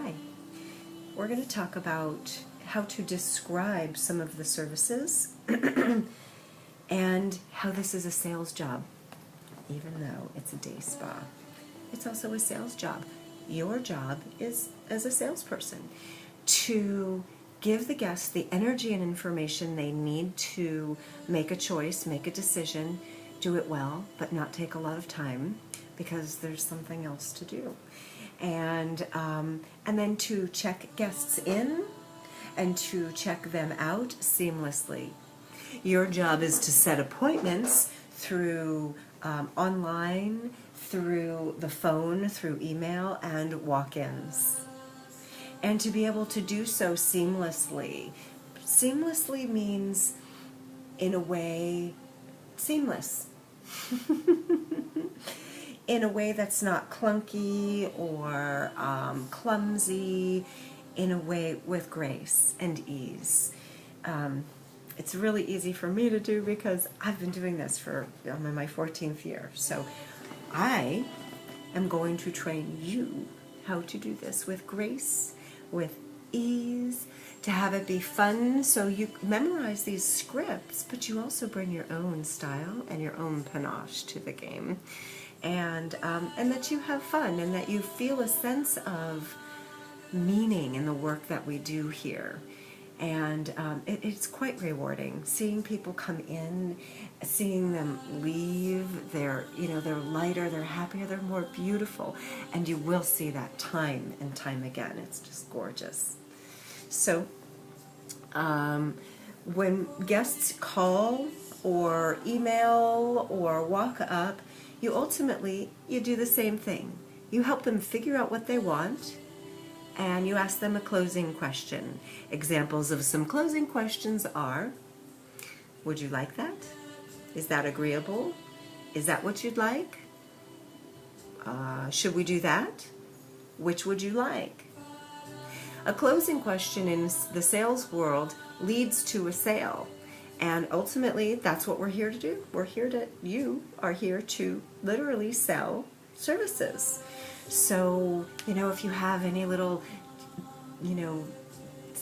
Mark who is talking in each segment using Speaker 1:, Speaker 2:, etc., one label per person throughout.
Speaker 1: Hi. We're going to talk about how to describe some of the services and how this is a sales job. Even though it's a day spa, it's also a sales job. Your job is, as a salesperson, to give the guests the energy and information they need to make a choice, make a decision, do it well, but not take a lot of time because there's something else to do. And then to check guests in and to check them out seamlessly. Your job is to set appointments through online, through the phone, through email, and walk-ins. And to be able to do so seamlessly. Seamlessly means, in a way, seamless. In a way that's not clunky or clumsy, in a way with grace and ease. It's really easy for me to do because I've been doing this for I'm in my 14th year. So I am going to train you how to do this with grace, with ease, to have it be fun. So you memorize these scripts, but you also bring your own style and your own panache to the game. And that you have fun and that you feel a sense of meaning in the work that we do here. And it's quite rewarding seeing people come in, seeing them leave. They're lighter, they're happier, they're more beautiful, and you will see that time and time again. It's just gorgeous. So when guests call or email or walk up, you do the same thing. You help them figure out what they want, and you ask them a closing question. Examples of some closing questions are, would you like that? Is that agreeable? Is that what you'd like? Should we do that? Which would you like? A closing question in the sales world leads to a sale. And ultimately, that's what we're here to do. You are here to literally sell services. So, if you have any little,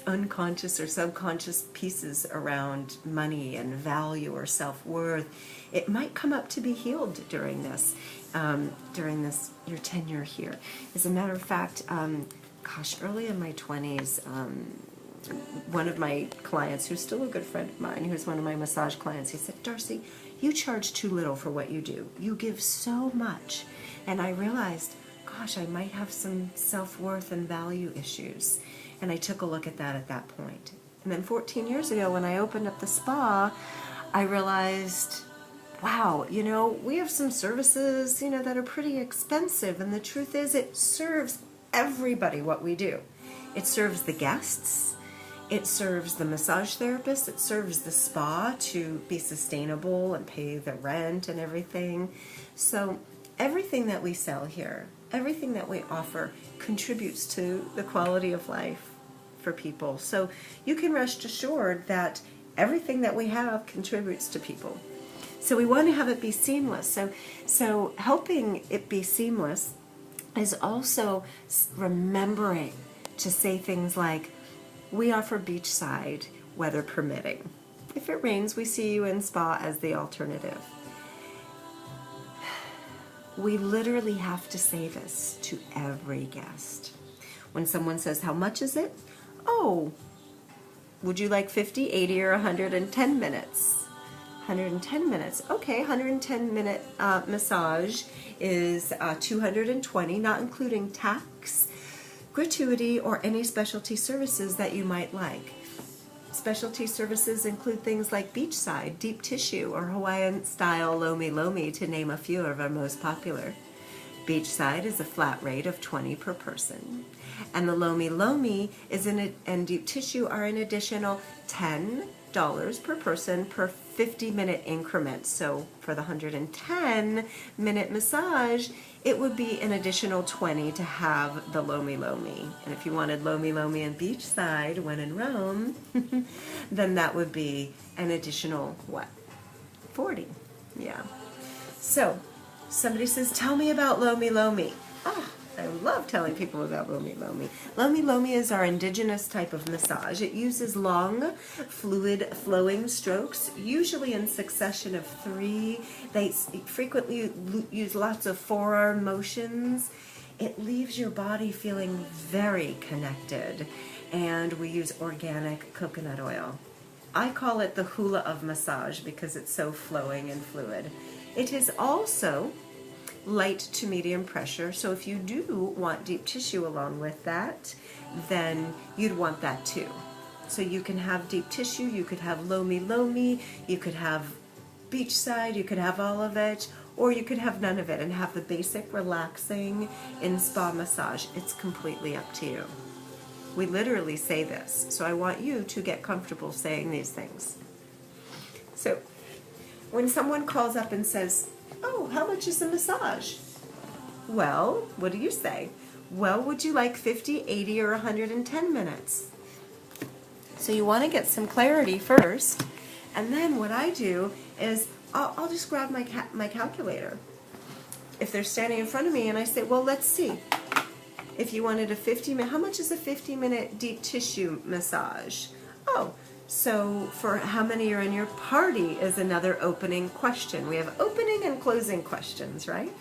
Speaker 1: unconscious or subconscious pieces around money and value or self-worth, it might come up to be healed during this, your tenure here. As a matter of fact, early in my 20s, one of my clients, who's still a good friend of mine, who's one of my massage clients, he said, Darcy, you charge too little for what you do. You give so much. And I realized, gosh, I might have some self-worth and value issues. And I took a look at that point. And then 14 years ago, when I opened up the spa, I realized, wow, we have some services, that are pretty expensive. And the truth is, it serves everybody what we do. It serves the guests. It serves the massage therapist. It serves the spa to be sustainable and pay the rent and everything. So everything that we sell here, everything that we offer contributes to the quality of life for people. So you can rest assured that everything that we have contributes to people. So we want to have it be seamless. So helping it be seamless is also remembering to say things like, we offer beachside, weather permitting. If it rains, we see you in spa as the alternative. We literally have to say this to every guest. When someone says, how much is it? Oh, would you like 50, 80, or 110 minutes? 110 minutes. Okay, 110-minute massage is $220, not including tax, gratuity, or any specialty services that you might like. Specialty services include things like beachside, deep tissue, or Hawaiian-style lomi lomi, to name a few of our most popular. Beachside is a flat rate of $20 per person, and the lomi lomi and deep tissue are an additional $10 per person per 50-minute increment. So for the 110-minute massage, it would be an additional $20 to have the lomi lomi. And if you wanted lomi lomi and beachside when in Rome, then that would be an additional, what? 40. Yeah. So somebody says, tell me about lomi lomi. I love telling people about Lomi Lomi. Lomi Lomi is our indigenous type of massage. It uses long, fluid flowing strokes, usually in succession of 3. They frequently use lots of forearm motions. It leaves your body feeling very connected, and we use organic coconut oil. I call it the hula of massage because it's so flowing and fluid. It is also light to medium pressure, so if you do want deep tissue along with that, then you'd want that too. So you can have deep tissue, you could have Lomi Lomi, you could have beachside, you could have all of it, or you could have none of it and have the basic relaxing in-spa massage. It's completely up to you. We literally say this, so I want you to get comfortable saying these things. So when someone calls up and says, "Oh, how much is a massage?" Well, what do you say? Well, would you like 50, 80, or 110 minutes? So you want to get some clarity first, and then what I do is I'll just grab my calculator. If they're standing in front of me and I say, well, let's see. If you wanted a 50-minute, how much is a 50-minute deep tissue massage? Oh, so for how many are in your party is another opening question. We have opening and closing questions, right?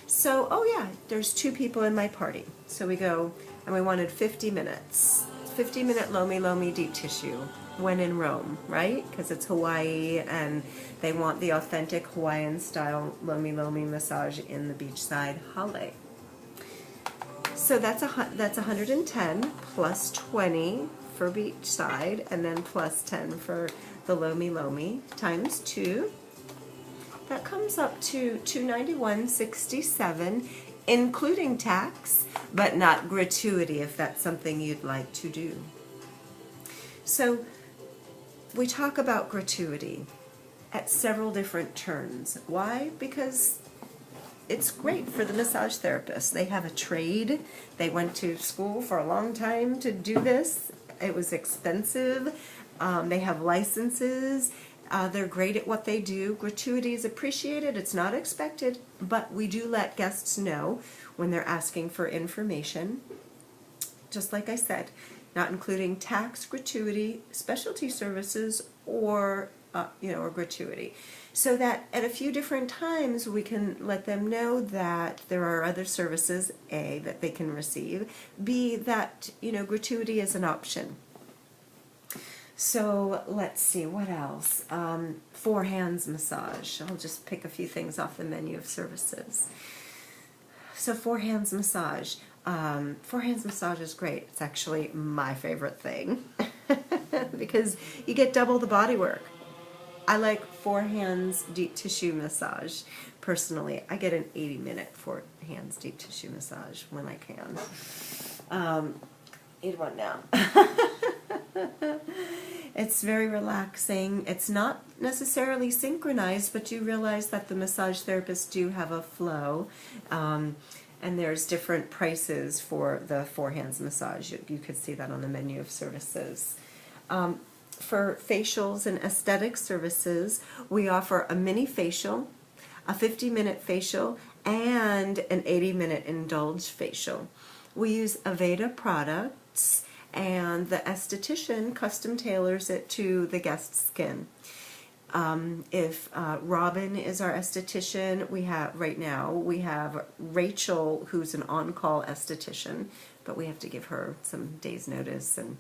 Speaker 1: So, oh yeah, there's 2 people in my party. So we go, and we wanted 50 minutes. 50-minute Lomi Lomi deep tissue when in Rome, right? Because it's Hawaii and they want the authentic Hawaiian style Lomi Lomi massage in the beachside hale. So that's 110 plus 20 for beachside, and then plus 10 for the Lomi Lomi times 2. That comes up to $291.67, including tax, but not gratuity if that's something you'd like to do. So we talk about gratuity at several different turns. Why? Because it's great for the massage therapist. They have a trade. They went to school for a long time to do this. It was expensive. They have licenses. They're great at what they do. Gratuity is appreciated. It's not expected, but we do let guests know when they're asking for information. Just like I said, not including tax, gratuity, specialty services, or or gratuity. So that at a few different times we can let them know that there are other services, A, that they can receive, B, that gratuity is an option. So let's see, what else? 4 hands massage. I'll just pick a few things off the menu of services. So 4 hands massage. 4 hands massage is great. It's actually my favorite thing because you get double the body work. I like 4 hands deep tissue massage. Personally, I get an 80-minute 4 hands deep tissue massage when I can. Need one now. It's very relaxing. It's not necessarily synchronized, but you realize that the massage therapists do have a flow. And there's different prices for the 4 hands massage. You could see that on the menu of services. For facials and aesthetic services, we offer a mini facial, a 50-minute facial, and an 80-minute indulge facial. We use Aveda products, and the esthetician custom tailors it to the guest's skin. If Robin is our esthetician, we have Rachel, who's an on-call esthetician, but we have to give her some days' notice, and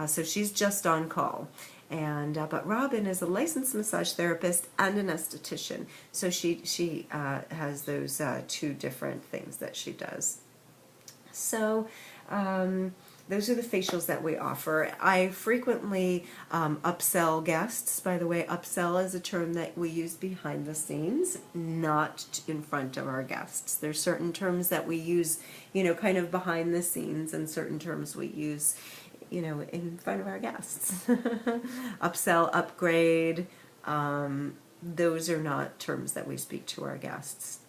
Speaker 1: so she's just on call. And but Robin is a licensed massage therapist and an esthetician, so she has those 2 different things that she does. So those are the facials that we offer. I frequently upsell guests. By the way, upsell is a term that we use behind the scenes, not in front of our guests. There's certain terms that we use, kind of behind the scenes, and certain terms we use, in front of our guests. Upsell, upgrade, those are not terms that we speak to our guests.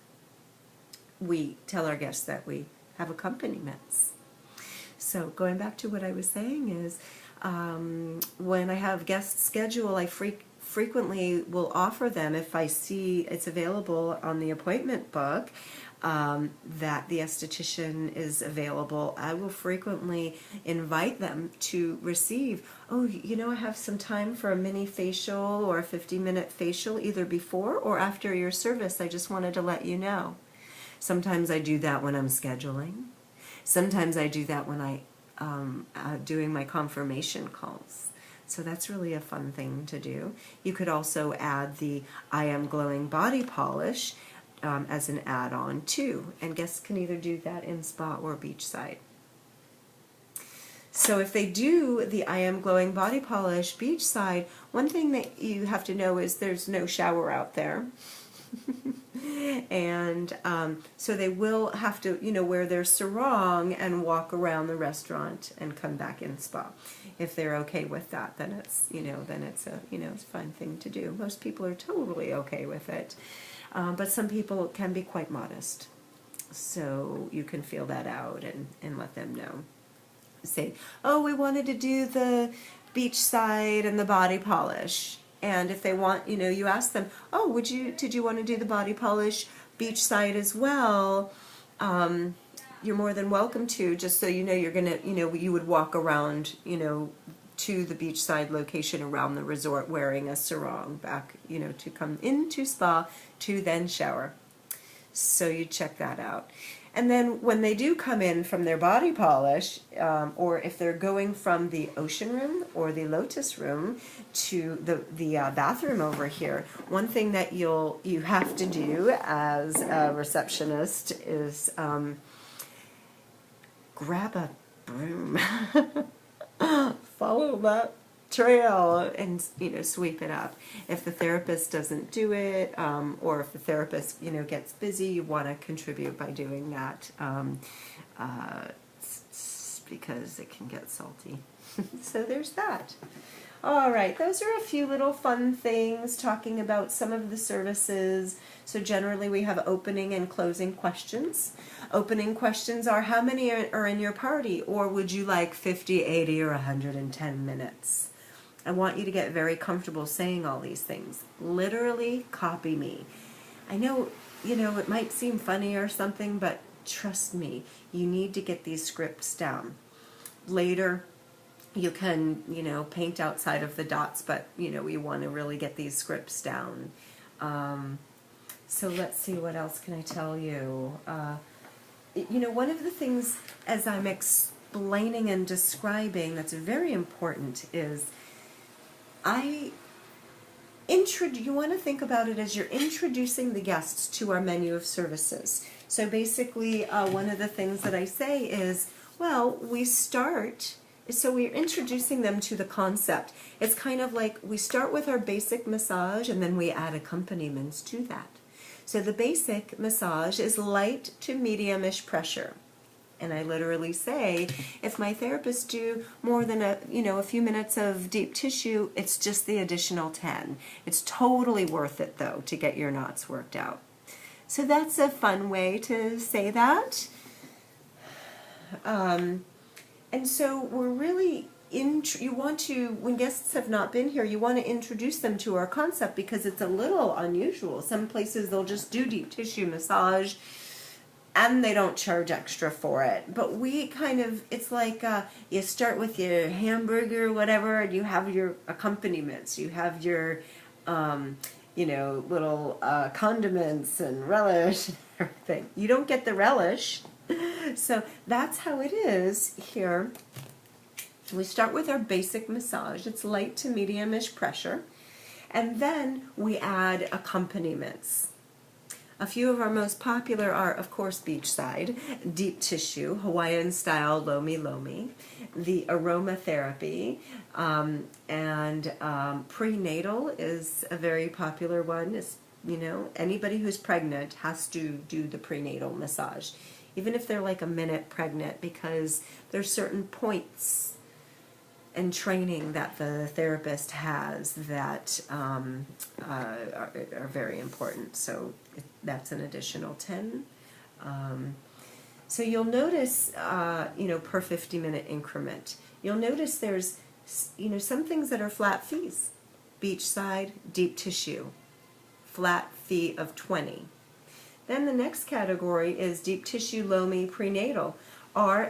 Speaker 1: We tell our guests that we have accompaniments. So going back to what I was saying is, when I have guests schedule, I frequently will offer them, if I see it's available on the appointment book, that the esthetician is available, I will frequently invite them to receive, oh, you know, I have some time for a mini facial or a 50-minute facial either before or after your service. I just wanted to let you know. Sometimes I do that when I'm scheduling. Sometimes I do that when I'm doing my confirmation calls. So that's really a fun thing to do. You could also add the I Am Glowing Body Polish as an add-on too, and guests can either do that in spa or beachside. So if they do the I Am Glowing Body Polish beachside, one thing that you have to know is there's no shower out there. And so they will have to, you know, wear their sarong and walk around the restaurant and come back in spa. If they're okay with that, then it's, you know, then it's a, you know, it's a fun thing to do. Most people are totally okay with it, but some people can be quite modest. So you can feel that out and let them know. Say, oh, we wanted to do the beachside and the body polish. And if they want, you know, you ask them, oh, did you want to do the body polish beachside as well? You're more than welcome to, just so you know you're going to, you know, you would walk around, you know, to the beachside location around the resort wearing a sarong back, you know, to come into spa to then shower. So you check that out. And then when they do come in from their body polish, or if they're going from the ocean room or the lotus room to the bathroom over here, one thing that you have to do as a receptionist is grab a broom, follow that trail, and, you know, sweep it up. If the therapist doesn't do it, or if the therapist, you know, gets busy, you want to contribute by doing that, because it can get salty. So there's that. All right, those are a few little fun things talking about some of the services. So generally we have opening and closing questions. Opening questions are how many are in your party, or would you like 50, 80, or 110 minutes? I want you to get very comfortable saying all these things. Literally copy me. I know, you know, it might seem funny or something, but trust me, you need to get these scripts down. Later, you can, you know, paint outside of the dots, but, you know, you want to really get these scripts down. So let's see, what else can I tell you? You know, one of the things as I'm explaining and describing that's very important is you want to think about it as you're introducing the guests to our menu of services. So basically, one of the things that I say is, well, so we're introducing them to the concept. It's kind of like we start with our basic massage and then we add accompaniments to that. So the basic massage is light to medium-ish pressure. And I literally say, if my therapists do more than a few minutes of deep tissue, it's just the additional 10. It's totally worth it, though, to get your knots worked out. So that's a fun way to say that. And so we're really when guests have not been here, you want to introduce them to our concept because it's a little unusual. Some places they'll just do deep tissue massage and they don't charge extra for it. But we kind of, it's like you start with your hamburger or whatever, and you have your accompaniments. You have your, little condiments and relish and everything. You don't get the relish. So that's how it is here. We start with our basic massage. It's light to medium-ish pressure. And then we add accompaniments. A few of our most popular are, of course, beachside, deep tissue, Hawaiian style lomi lomi, the aromatherapy, and prenatal is a very popular one. It's, anybody who's pregnant has to do the prenatal massage, even if they're like a minute pregnant, because there's certain points and training that the therapist has that are very important. So that's an additional 10. So you'll notice, per 50-minute increment, you'll notice there's, some things that are flat fees. Beachside, deep tissue, flat fee of 20. Then the next category is deep tissue, loamy, prenatal, or